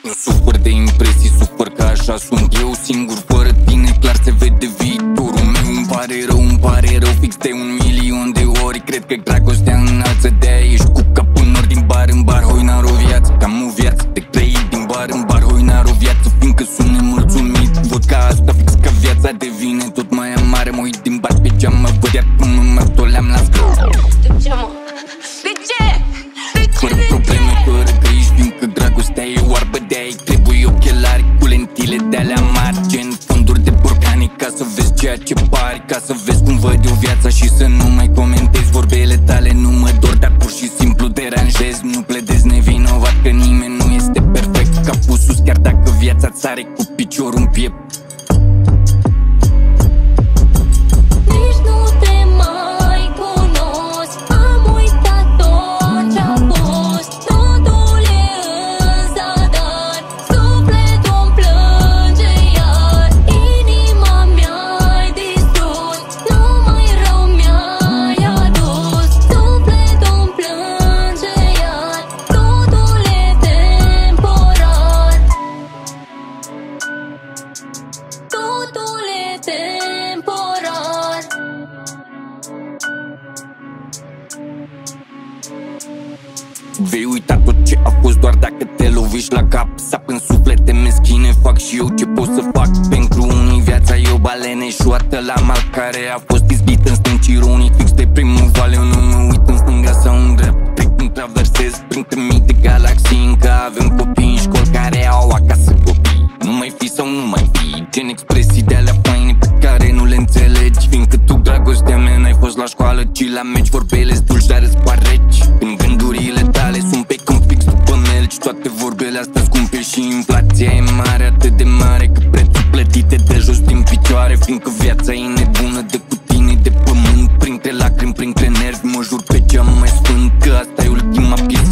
Nu sufăr de impresii, sufăr că așa sunt eu singur. Fără tine clar se vede viitorul meu. Îmi pare rău fix de 1.000.000 de ori. Cred că dragostea înalță, de-aia ești cu capul nord. Din bar în bar, hoi n-ar o viață, cam o viață de trăit. Din bar în bar, hoi n-ar o viață, fiindcă sunt nemulțumit. Văd ca asta fix că viața devine tot mai amară. Mă uit din bar pe geam, mă văd iar cum mă toleam la scău. De ce, mă? De ce? Fără probleme, fără griji, fiindcă dragostea e oarbă. De-aia trebuie ochelari cu lentile de-alea mari, gen fonduri de borcani, ca să vezi ceea ce pari, ca să vezi cum văd eu viața și să nu mai comentezi. Vorbele tale nu mă dor, dar pur și simplu deranjez. Nu pledez nevinovat că nimeni nu este perfect. Capul sus chiar dacă viața-ți sare cu piciorul în piept. Totul e temporar. Vei uita tot ce a fost doar dacă te lovești la cap. Sap în suflete meschine, fac și eu ce pot să fac. Pentru unii viața e o balenă eșuată la mal, care a fost izbită în stânci ironic. Fix de primul valeu, nu mă uit în stânga sau în dreapta. Când traversez printre mii de galaxii, încă avem copii în școli care au acasă copii. Nu mai fi sau nu mai fi, gen expresii de-alea faine pe care nu le înțelegi. Fiindcă tu, dragostea mea, n-ai fost la școală, ci la meci. Vorbele-s dulci, dar îți par reci. Când gândurile tale sunt pe câmp fix după melci. Toate vorbele astea scumpe și inflația e mare, atât de mare că prețul plătit e de jos din picioare. Fiindcă viața e nebună de cu tine de pământ. Printre lacrimi, printre nervi, mă jur pe cea mai sfânt că asta e ultima piesă